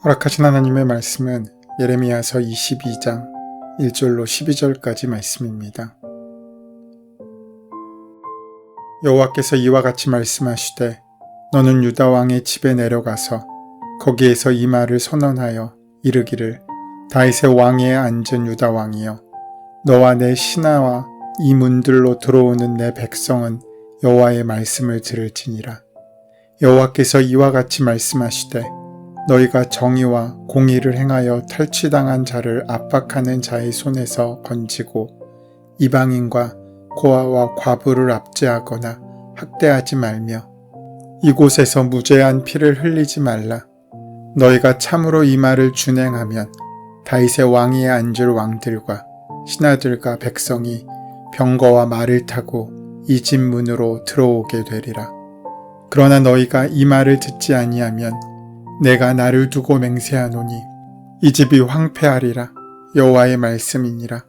허락하신 하나님의 말씀은 예레미야서 22장 1절로 12절까지 말씀입니다. 여호와께서 이와 같이 말씀하시되 너는 유다 왕의 집에 내려가서 거기에서 이 말을 선언하여 이르기를 다윗의 왕위에 앉은 유다 왕이여 너와 내 신하와 이 문들로 들어오는 내 백성은 여호와의 말씀을 들을지니라. 여호와께서 이와 같이 말씀하시되 너희가 정의와 공의를 행하여 탈취당한 자를 압박하는 자의 손에서 건지고 이방인과 고아와 과부를 압제하거나 학대하지 말며 이곳에서 무죄한 피를 흘리지 말라. 너희가 참으로 이 말을 준행하면 다윗의 왕위에 앉을 왕들과 신하들과 백성이 병거와 말을 타고 이 집 문으로 들어오게 되리라. 그러나 너희가 이 말을 듣지 아니하면 내가 나를 두고 맹세하노니 이 집이 황폐하리라. 여호와의 말씀이니라.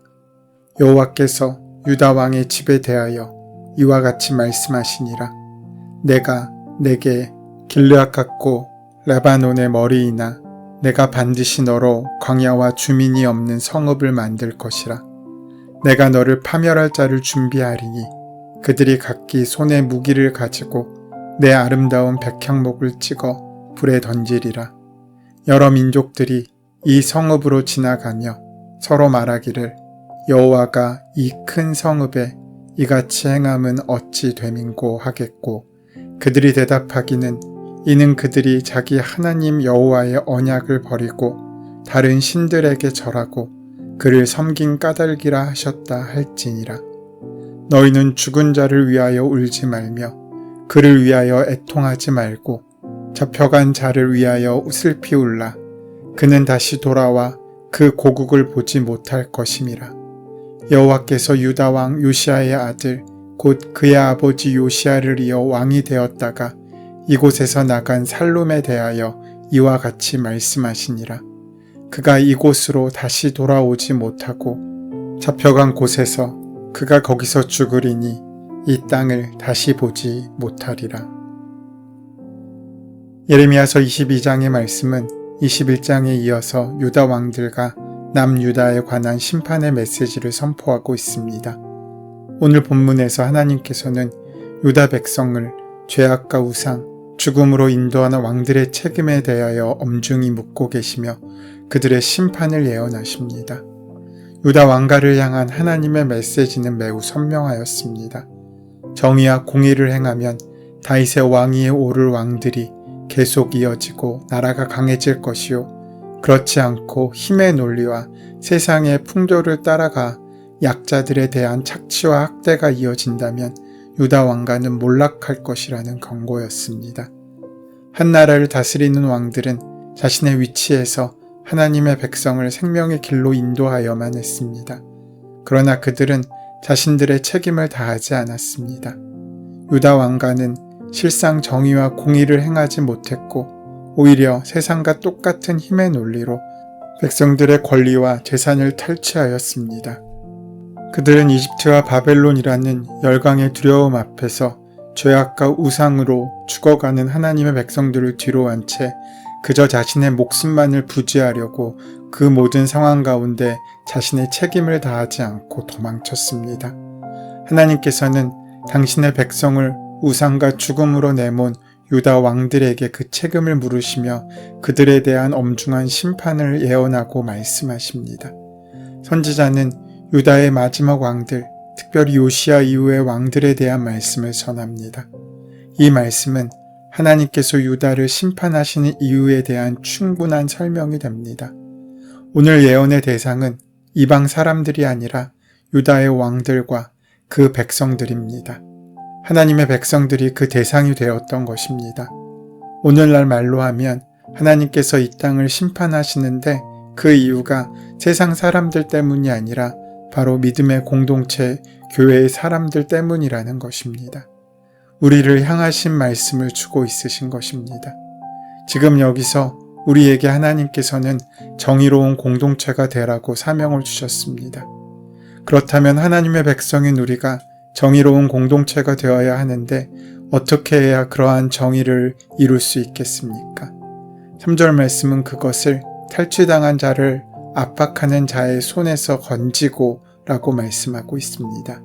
여호와께서 유다 왕의 집에 대하여 이와 같이 말씀하시니라. 내가 내게 길르앗 같고 레바논의 머리이나 내가 반드시 너로 광야와 주민이 없는 성읍을 만들 것이라. 내가 너를 파멸할 자를 준비하리니 그들이 각기 손에 무기를 가지고 내 아름다운 백향목을 찍어 불에 던지리라. 여러 민족들이 이 성읍으로 지나가며 서로 말하기를 여호와가 이 큰 성읍에 이같이 행함은 어찌 됨인고 하겠고 그들이 대답하기는 이는 그들이 자기 하나님 여호와의 언약을 버리고 다른 신들에게 절하고 그를 섬긴 까닭이라 하셨다 할지니라. 너희는 죽은 자를 위하여 울지 말며 그를 위하여 애통하지 말고 잡혀간 자를 위하여 슬피 울라. 그는 다시 돌아와 그 고국을 보지 못할 것임이라. 여호와께서 유다 왕 요시아의 아들 곧 그의 아버지 요시아를 이어 왕이 되었다가 이곳에서 나간 살룸에 대하여 이와 같이 말씀하시니라. 그가 이곳으로 다시 돌아오지 못하고 잡혀간 곳에서 그가 거기서 죽으리니 이 땅을 다시 보지 못하리라. 예레미야서 22장의 말씀은 21장에 이어서 유다 왕들과 남유다에 관한 심판의 메시지를 선포하고 있습니다. 오늘 본문에서 하나님께서는 유다 백성을 죄악과 우상, 죽음으로 인도하는 왕들의 책임에 대하여 엄중히 묻고 계시며 그들의 심판을 예언하십니다. 유다 왕가를 향한 하나님의 메시지는 매우 선명하였습니다. 정의와 공의를 행하면 다윗의 왕위에 오를 왕들이 계속 이어지고 나라가 강해질 것이요 그렇지 않고 힘의 논리와 세상의 풍조를 따라가 약자들에 대한 착취와 학대가 이어진다면 유다 왕가는 몰락할 것이라는 경고였습니다. 한 나라를 다스리는 왕들은 자신의 위치에서 하나님의 백성을 생명의 길로 인도하여만 했습니다. 그러나 그들은 자신들의 책임을 다하지 않았습니다. 유다 왕가는 실상 정의와 공의를 행하지 못했고 오히려 세상과 똑같은 힘의 논리로 백성들의 권리와 재산을 탈취하였습니다. 그들은 이집트와 바벨론이라는 열강의 두려움 앞에서 죄악과 우상으로 죽어가는 하나님의 백성들을 뒤로한 채 그저 자신의 목숨만을 부지하려고 그 모든 상황 가운데 자신의 책임을 다하지 않고 도망쳤습니다. 하나님께서는 당신의 백성을 우상과 죽음으로 내몬 유다 왕들에게 그 책임을 물으시며 그들에 대한 엄중한 심판을 예언하고 말씀하십니다. 선지자는 유다의 마지막 왕들, 특별히 요시야 이후의 왕들에 대한 말씀을 전합니다. 이 말씀은 하나님께서 유다를 심판하시는 이유에 대한 충분한 설명이 됩니다. 오늘 예언의 대상은 이방 사람들이 아니라 유다의 왕들과 그 백성들입니다. 하나님의 백성들이 그 대상이 되었던 것입니다. 오늘날 말로 하면 하나님께서 이 땅을 심판하시는데 그 이유가 세상 사람들 때문이 아니라 바로 믿음의 공동체, 교회의 사람들 때문이라는 것입니다. 우리를 향하신 말씀을 주고 있으신 것입니다. 지금 여기서 우리에게 하나님께서는 정의로운 공동체가 되라고 사명을 주셨습니다. 그렇다면 하나님의 백성인 우리가 정의로운 공동체가 되어야 하는데 어떻게 해야 그러한 정의를 이룰 수 있겠습니까? 3절 말씀은 그것을 탈취당한 자를 압박하는 자의 손에서 건지고 라고 말씀하고 있습니다.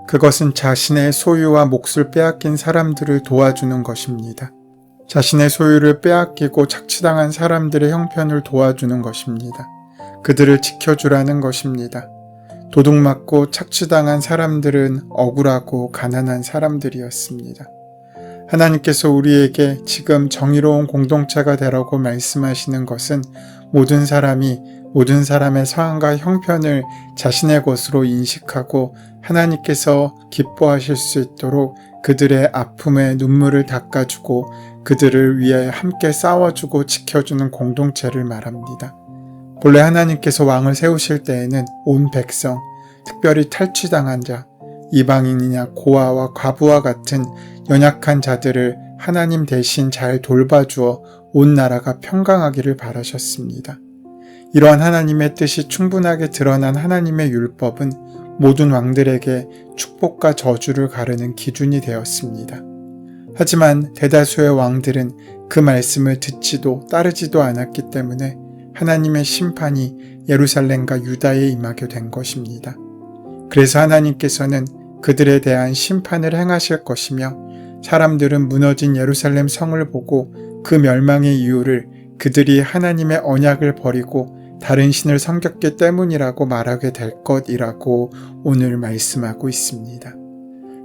그것은 자신의 소유와 몫을 빼앗긴 사람들을 도와주는 것입니다. 자신의 소유를 빼앗기고 착취당한 사람들의 형편을 도와주는 것입니다. 그들을 지켜주라는 것입니다. 도둑맞고 착취당한 사람들은 억울하고 가난한 사람들이었습니다. 하나님께서 우리에게 지금 정의로운 공동체가 되라고 말씀하시는 것은 모든 사람이 모든 사람의 상황과 형편을 자신의 것으로 인식하고 하나님께서 기뻐하실 수 있도록 그들의 아픔에 눈물을 닦아주고 그들을 위해 함께 싸워주고 지켜주는 공동체를 말합니다. 본래 하나님께서 왕을 세우실 때에는 온 백성, 특별히 탈취당한 자, 이방인이나 고아와 과부와 같은 연약한 자들을 하나님 대신 잘 돌봐주어 온 나라가 평강하기를 바라셨습니다. 이러한 하나님의 뜻이 충분하게 드러난 하나님의 율법은 모든 왕들에게 축복과 저주를 가르는 기준이 되었습니다. 하지만 대다수의 왕들은 그 말씀을 듣지도 따르지도 않았기 때문에 하나님의 심판이 예루살렘과 유다에 임하게 된 것입니다. 그래서 하나님께서는 그들에 대한 심판을 행하실 것이며 사람들은 무너진 예루살렘 성을 보고 그 멸망의 이유를 그들이 하나님의 언약을 버리고 다른 신을 섬겼기 때문이라고 말하게 될 것이라고 오늘 말씀하고 있습니다.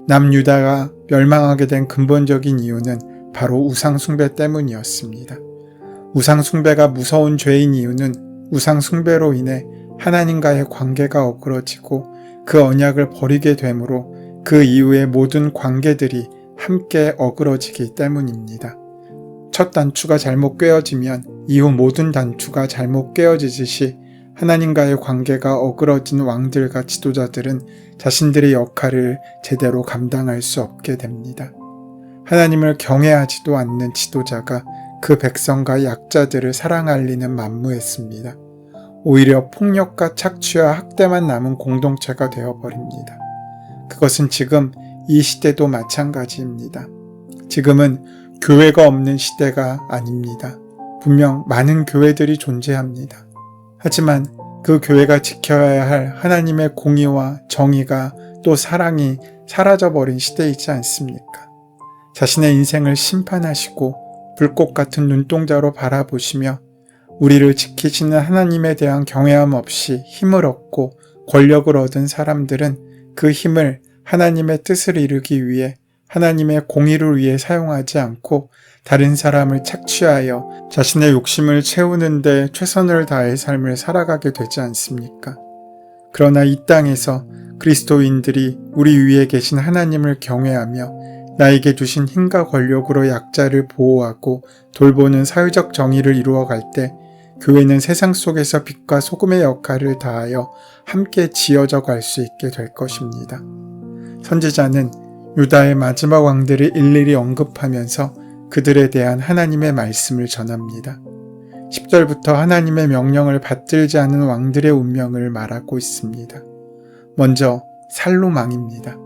남유다가 멸망하게 된 근본적인 이유는 바로 우상숭배 때문이었습니다. 우상숭배가 무서운 죄인 이유는 우상숭배로 인해 하나님과의 관계가 어그러지고 그 언약을 버리게 되므로 그 이후의 모든 관계들이 함께 어그러지기 때문입니다. 첫 단추가 잘못 꿰어지면 이후 모든 단추가 잘못 꿰어지듯이 하나님과의 관계가 어그러진 왕들과 지도자들은 자신들의 역할을 제대로 감당할 수 없게 됩니다. 하나님을 경외하지도 않는 지도자가 그 백성과 약자들을 사랑할 리는 만무했습니다. 오히려 폭력과 착취와 학대만 남은 공동체가 되어버립니다. 그것은 지금 이 시대도 마찬가지입니다. 지금은 교회가 없는 시대가 아닙니다. 분명 많은 교회들이 존재합니다. 하지만 그 교회가 지켜야 할 하나님의 공의와 정의가 또 사랑이 사라져버린 시대이지 않습니까? 자신의 인생을 심판하시고 불꽃 같은 눈동자로 바라보시며 우리를 지키시는 하나님에 대한 경외함 없이 힘을 얻고 권력을 얻은 사람들은 그 힘을 하나님의 뜻을 이루기 위해 하나님의 공의를 위해 사용하지 않고 다른 사람을 착취하여 자신의 욕심을 채우는 데 최선을 다해 삶을 살아가게 되지 않습니까? 그러나 이 땅에서 그리스도인들이 우리 위에 계신 하나님을 경외하며 나에게 주신 힘과 권력으로 약자를 보호하고 돌보는 사회적 정의를 이루어갈 때 교회는 세상 속에서 빛과 소금의 역할을 다하여 함께 지어져 갈 수 있게 될 것입니다. 선지자는 유다의 마지막 왕들을 일일이 언급하면서 그들에 대한 하나님의 말씀을 전합니다. 10절부터 하나님의 명령을 받들지 않은 왕들의 운명을 말하고 있습니다. 먼저 살룸 왕입니다.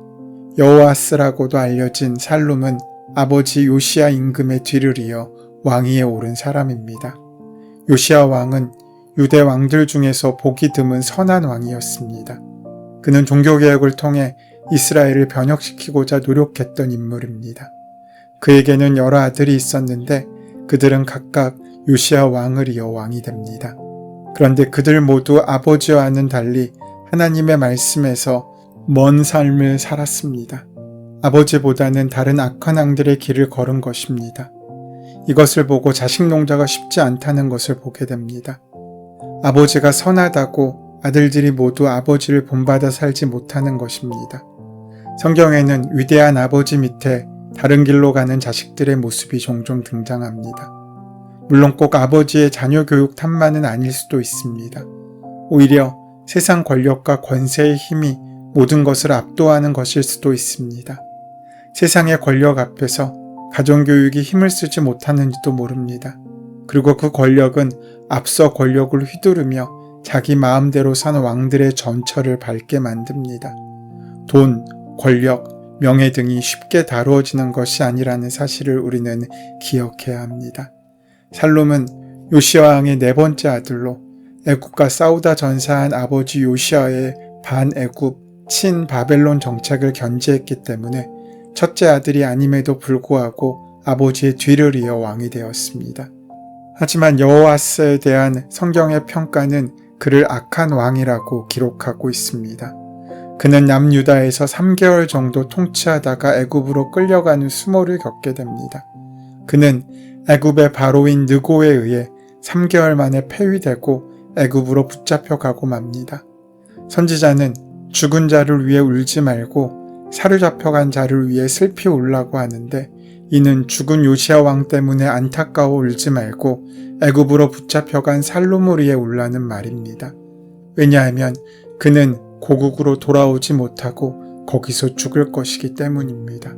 여호아스라고도 알려진 살룸은 아버지 요시야 임금의 뒤를 이어 왕위에 오른 사람입니다. 요시야 왕은 유대 왕들 중에서 복이 드문 선한 왕이었습니다. 그는 종교개혁을 통해 이스라엘을 변혁시키고자 노력했던 인물입니다. 그에게는 여러 아들이 있었는데 그들은 각각 요시야 왕을 이어 왕이 됩니다. 그런데 그들 모두 아버지와는 달리 하나님의 말씀에서 먼 삶을 살았습니다. 아버지보다는 다른 악한 왕들의 길을 걸은 것입니다. 이것을 보고 자식 농자가 쉽지 않다는 것을 보게 됩니다. 아버지가 선하다고 아들들이 모두 아버지를 본받아 살지 못하는 것입니다. 성경에는 위대한 아버지 밑에 다른 길로 가는 자식들의 모습이 종종 등장합니다. 물론 꼭 아버지의 자녀 교육 탓만은 아닐 수도 있습니다. 오히려 세상 권력과 권세의 힘이 모든 것을 압도하는 것일 수도 있습니다. 세상의 권력 앞에서 가정교육이 힘을 쓰지 못하는지도 모릅니다. 그리고 그 권력은 앞서 권력을 휘두르며 자기 마음대로 사는 왕들의 전철을 밟게 만듭니다. 돈, 권력, 명예 등이 쉽게 다루어지는 것이 아니라는 사실을 우리는 기억해야 합니다. 살롬은 요시야 왕의 네 번째 아들로 애굽과 싸우다 전사한 아버지 요시야의 반애굽, 친바벨론 정책을 견지했기 때문에 첫째 아들이 아님에도 불구하고 아버지의 뒤를 이어 왕이 되었습니다. 하지만 여호아스에 대한 성경의 평가는 그를 악한 왕이라고 기록하고 있습니다. 그는 남유다에서 3개월 정도 통치하다가 애굽으로 끌려가는 수모를 겪게 됩니다. 그는 애굽의 바로인 느고에 의해 3개월 만에 폐위되고 애굽으로 붙잡혀가고 맙니다. 선지자는 죽은 자를 위해 울지 말고 사로잡혀간 자를 위해 슬피 울라고 하는데, 이는 죽은 요시야 왕 때문에 안타까워 울지 말고 애굽으로 붙잡혀간 살롬을 위해 울라는 말입니다. 왜냐하면 그는 고국으로 돌아오지 못하고 거기서 죽을 것이기 때문입니다.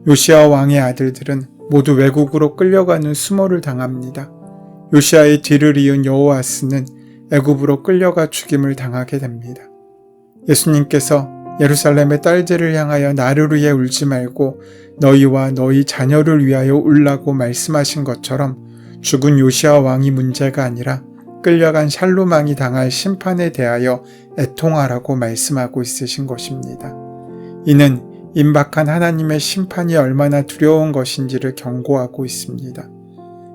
요시야 왕의 아들들은 모두 외국으로 끌려가는 수모를 당합니다. 요시야의 뒤를 이은 여호아스는 애굽으로 끌려가 죽임을 당하게 됩니다. 예수님께서 예루살렘의 딸들을 향하여 나를 위해 울지 말고 너희와 너희 자녀를 위하여 울라고 말씀하신 것처럼 죽은 요시야 왕이 문제가 아니라 끌려간 샬롬 왕이 당할 심판에 대하여 애통하라고 말씀하고 있으신 것입니다. 이는 임박한 하나님의 심판이 얼마나 두려운 것인지를 경고하고 있습니다.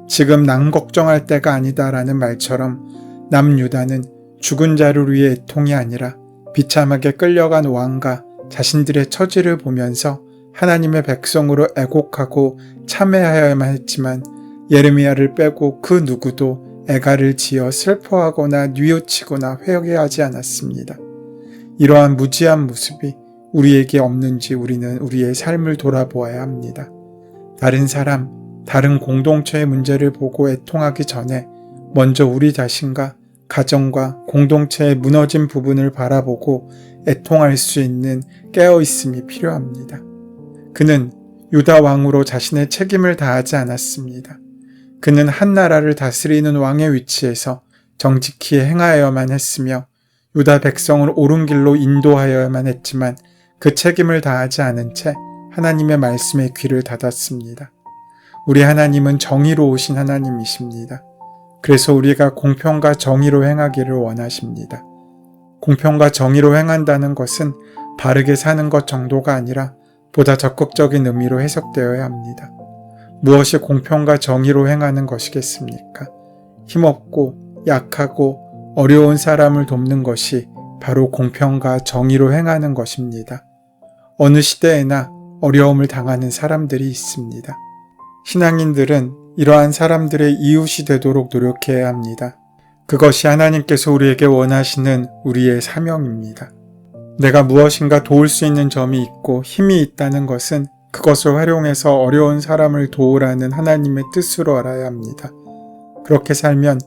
지금 남 걱정할 때가 아니다라는 말처럼 남유다는 죽은 자를 위해 애통이 아니라 비참하게 끌려간 왕과 자신들의 처지를 보면서 하나님의 백성으로 애곡하고 참회하여야만 했지만 예레미야를 빼고 그 누구도 애가를 지어 슬퍼하거나 뉘우치거나 회개하지 않았습니다. 이러한 무지한 모습이 우리에게 없는지 우리는 우리의 삶을 돌아보아야 합니다. 다른 사람, 다른 공동체의 문제를 보고 애통하기 전에 먼저 우리 자신과 가정과 공동체의 무너진 부분을 바라보고 애통할 수 있는 깨어있음이 필요합니다. 그는 유다 왕으로 자신의 책임을 다하지 않았습니다. 그는 한 나라를 다스리는 왕의 위치에서 정직히 행하여야만 했으며 유다 백성을 옳은 길로 인도하여야만 했지만 그 책임을 다하지 않은 채 하나님의 말씀에 귀를 닫았습니다. 우리 하나님은 정의로우신 하나님이십니다. 그래서 우리가 공평과 정의로 행하기를 원하십니다. 공평과 정의로 행한다는 것은 바르게 사는 것 정도가 아니라 보다 적극적인 의미로 해석되어야 합니다. 무엇이 공평과 정의로 행하는 것이겠습니까? 힘없고 약하고 어려운 사람을 돕는 것이 바로 공평과 정의로 행하는 것입니다. 어느 시대에나 어려움을 당하는 사람들이 있습니다. 신앙인들은 이러한 사람들의 이웃이 되도록 노력해야 합니다. 그것이 하나님께서 우리에게 원하시는 우리의 사명입니다. 내가 무엇인가 도울 수 있는 점이 있고 힘이 있다는 것은 그것을 활용해서 어려운 사람을 도우라는 하나님의 뜻으로 알아야 합니다. 그렇게 살면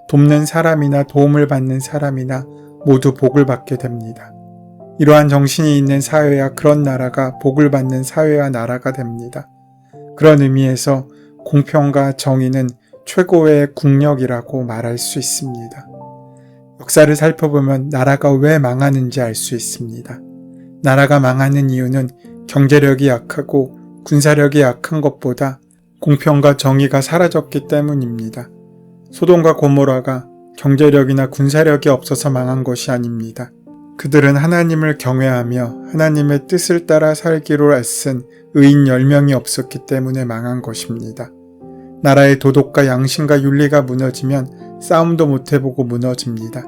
돕는 사람이나 도움을 받는 사람이나 모두 복을 받게 됩니다. 이러한 정신이 있는 사회와 그런 나라가 복을 받는 사회와 나라가 됩니다. 그런 의미에서 공평과 정의는 최고의 국력이라고 말할 수 있습니다. 역사를 살펴보면 나라가 왜 망하는지 알 수 있습니다. 나라가 망하는 이유는 경제력이 약하고 군사력이 약한 것보다 공평과 정의가 사라졌기 때문입니다. 소돔과 고모라가 경제력이나 군사력이 없어서 망한 것이 아닙니다. 그들은 하나님을 경외하며 하나님의 뜻을 따라 살기로 애쓴 의인 10명이 없었기 때문에 망한 것입니다. 나라의 도덕과 양심과 윤리가 무너지면 싸움도 못해보고 무너집니다.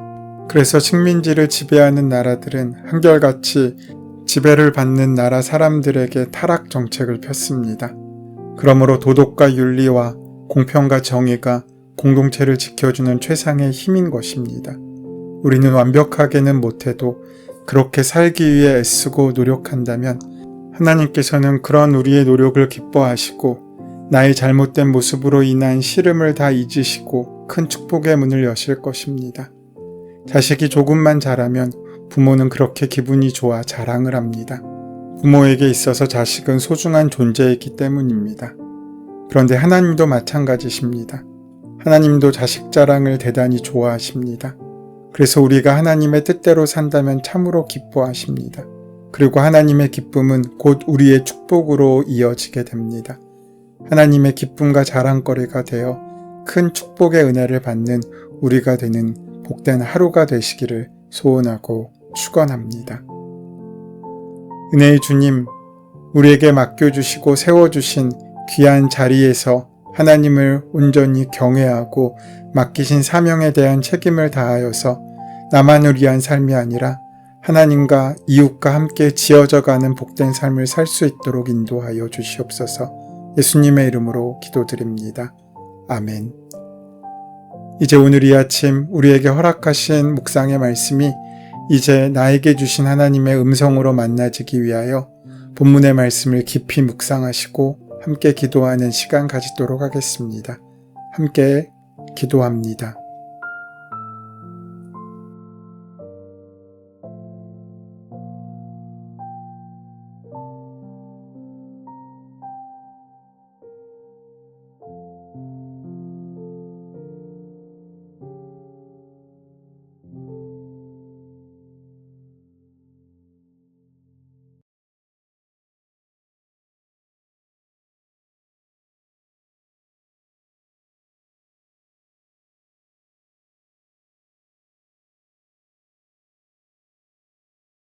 그래서 식민지를 지배하는 나라들은 한결같이 지배를 받는 나라 사람들에게 타락 정책을 폈습니다. 그러므로 도덕과 윤리와 공평과 정의가 공동체를 지켜주는 최상의 힘인 것입니다. 우리는 완벽하게는 못해도 그렇게 살기 위해 애쓰고 노력한다면 하나님께서는 그런 우리의 노력을 기뻐하시고 나의 잘못된 모습으로 인한 시름을 다 잊으시고 큰 축복의 문을 여실 것입니다. 자식이 조금만 자라면 부모는 그렇게 기분이 좋아 자랑을 합니다. 부모에게 있어서 자식은 소중한 존재이기 때문입니다. 그런데 하나님도 마찬가지십니다. 하나님도 자식 자랑을 대단히 좋아하십니다. 그래서 우리가 하나님의 뜻대로 산다면 참으로 기뻐하십니다. 그리고 하나님의 기쁨은 곧 우리의 축복으로 이어지게 됩니다. 하나님의 기쁨과 자랑거리가 되어 큰 축복의 은혜를 받는 우리가 되는 복된 하루가 되시기를 소원하고 축원합니다. 은혜의 주님, 우리에게 맡겨주시고 세워주신 귀한 자리에서 하나님을 온전히 경외하고 맡기신 사명에 대한 책임을 다하여서 나만을 위한 삶이 아니라 하나님과 이웃과 함께 지어져가는 복된 삶을 살 수 있도록 인도하여 주시옵소서. 예수님의 이름으로 기도드립니다. 아멘. 이제 오늘 이 아침 우리에게 허락하신 묵상의 말씀이 이제 나에게 주신 하나님의 음성으로 만나지기 위하여 본문의 말씀을 깊이 묵상하시고 함께 기도하는 시간 가지도록 하겠습니다. 함께 기도합니다.